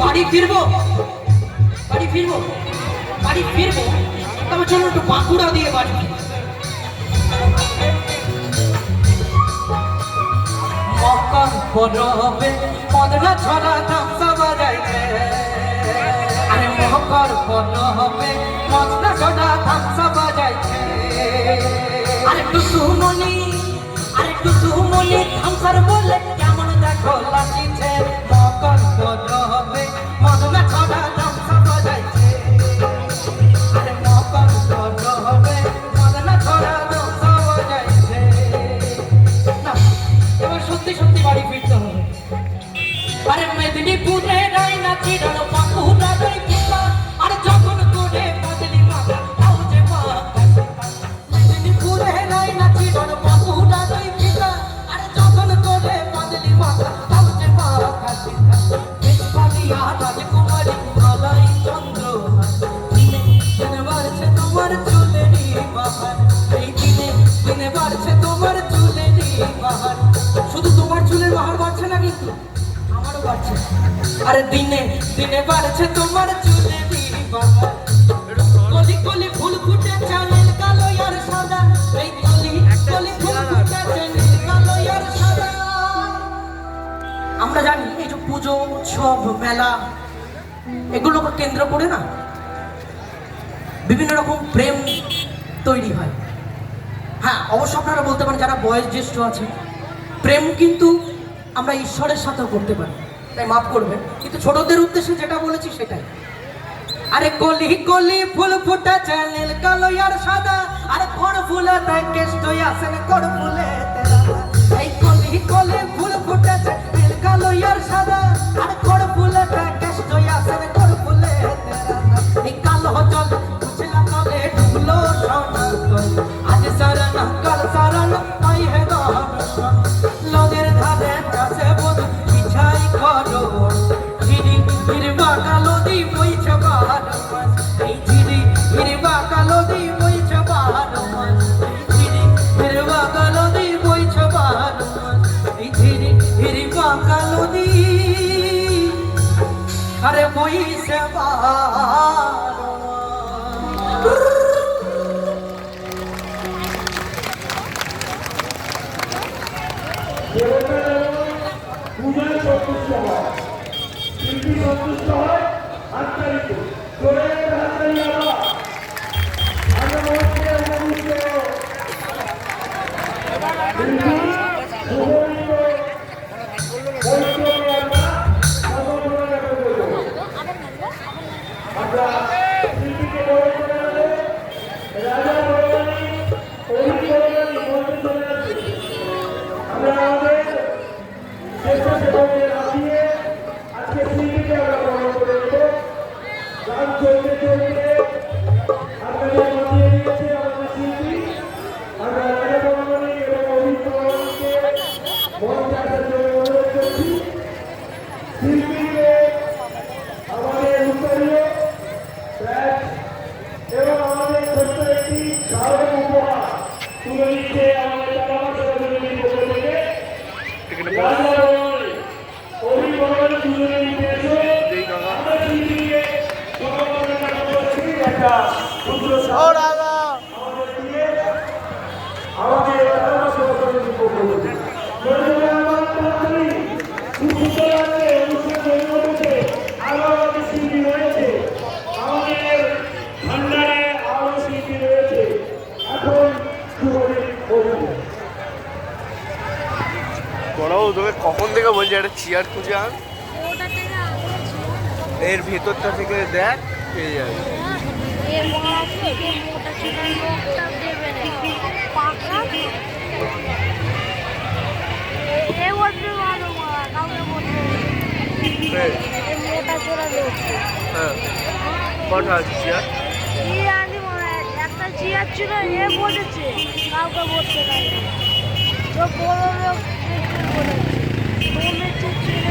বাড়ি ফিরবো বাড়ি ফিরবো বাড়ি ফিরবো তবে চলো একটু বাঁকুড়া দিয়ে বাড়ি ফিরবো। মকর পরবে মদনা ছড়া ধামসা বাজাইছে, আরে মকর পরবে মদনা ছড়া ধামসা বাজাইছে। আরে টুসুমনি ধামসার বলে কেমন দেখো লাচিছে, মকর পরবে মদনা ছড়া ধামসা বাজাইছে। আরে মকর পরবে মদনা ছড়া ধামসা বাজাইছে। না এবার সত্যি সত্যি বাড়ি ফিরতে হবে। আরে মেদিনীপুরে রাইনা চিরানো বাঁকুড়া রাই কিলা, আরে যখন করে বদলি মাথা তাও যে মা। মেদিনীপুরে রাইনা চিরানো বাঁকুড়া রাই কিলা, আরে যখন করে বদলি মাথা তাও যে মা। বেশপালিয়া রাজকুমারী গলাই চন্দ্র দিনে দিনে বাড়ছে তোমার চুলেরই বাহার, এই দিনে দিনে বাড়ছে তোমার চুলেরই বাহার। শুধু তোমার চুলের বাহার বাড়ছে না কিন্তু আমারও বাড়ছে। আরে দিনে দিনে বাড়ছে তোমার চুলেরই বাহার। কলি কলি ফুল ফুটেছে নীল কালো আর সাদা, এই কলি কলি ফুল ফুটেছে নীল কালো আর সাদা। আমরা জানি এই যে পুজো উৎসব মেলা এগুলোকে কেন্দ্র করে না বিভিন্ন রকম প্রেম তৈরি হয়। হ্যাঁ অবশ্য আপনারা বলতে পারেন যারা বয়স জ্যেষ্ঠ আছে, প্রেম কিন্তু আমরা ঈশ্বরের সাথেও করতে পারি, তাই মাফ করবেন। কিন্তু ছোটদের উদ্দেশ্যে যেটা বলেছি সেটাই। আরে কলি কলি ফুল ফুটেছে নীল কালো আর সাদা, আরে কোন ফুলে তাই কেষ্ট আসেন কোন ফুলে তেরা। এই কলি কলি ফুল ফুটেছে নীল কালো আর সাদা, আরে কোন ফুলে তাই কেষ্ট আসেন কোন ফুলে তেরা। এই কালো জল বুঝলা তলে ডুবলো সোনা কল, আজ সারানা কাল সারানা তাই হে দর্শন। নদীর ধারে কাছে বধু বিছাই করো, ঝিরি হিরবা কালো দি বইছে বারো মাস। এই ঝিরি হিরবা কালো দি বইছে বারো মাস, ঝিরি হিরবা কালো দি বইছে বারো মাস। এই ঝিরি হিরবা কালো দি আরে বইছে বারো মাস। পূজায় সন্তুষ্ট হয়, শিল্পী সন্তুষ্ট হয়, হাততালিত করে হাততালি আবার আমরা মধ্যে উপবিষ্ট শিল্পী সুগঠিত বৈষ্ণবকে আমরা সর্বপ্রথমে করব। আমরা শিল্পীকে বড় করে আনলে রাজা ভগবানী অভিজ্ঞতানি মন্ত্রে চলে আসবে। আমরা আমাদের শ্রেষ্ঠ সেবকের হাত দিয়ে আজকে শিল্পীকে আমরা বরণ করে দেব। গান চলতে চলতে আপনাদের মাতিয়ে দিয়েছে আমাদের শিল্পী। আমরা রাজা ভগবানী এবং অভিজ্ঞতাকে মঞ্চে আসার জন্য অনুরোধ করছি। শিল্পীকে আমাদের উত্তরীয় ব্যাচ এবং আমাদের ছোট্ট একটি সাহায্য উপহার তুলে দিচ্ছে আমাদের চালামা সমিতির পক্ষ থেকে। অভিভাবক তুলে নিতে এসে আমরা শিল্পীকে একটা ক্ষুদ্র আমাদের দিয়ে আমাদের চালামা সমিতির পক্ষ থেকে আরো আমাদের শিল্পী রয়েছে, আমাদের ভান্ডারে আরো শিল্পী রয়েছে। এখন বড়াও তোকে কখন থেকে বলছি একটা চেয়ার খুঁজে আন, এর ভেতরটা থেকে দেখ পেয়ে যাবে। হ্যাঁ কটা আছে চেয়ার? একটা চেয়ার ছিল এ বসেছে, কাউকে বসতে পারে তো বড় লোক বলেছে ছিল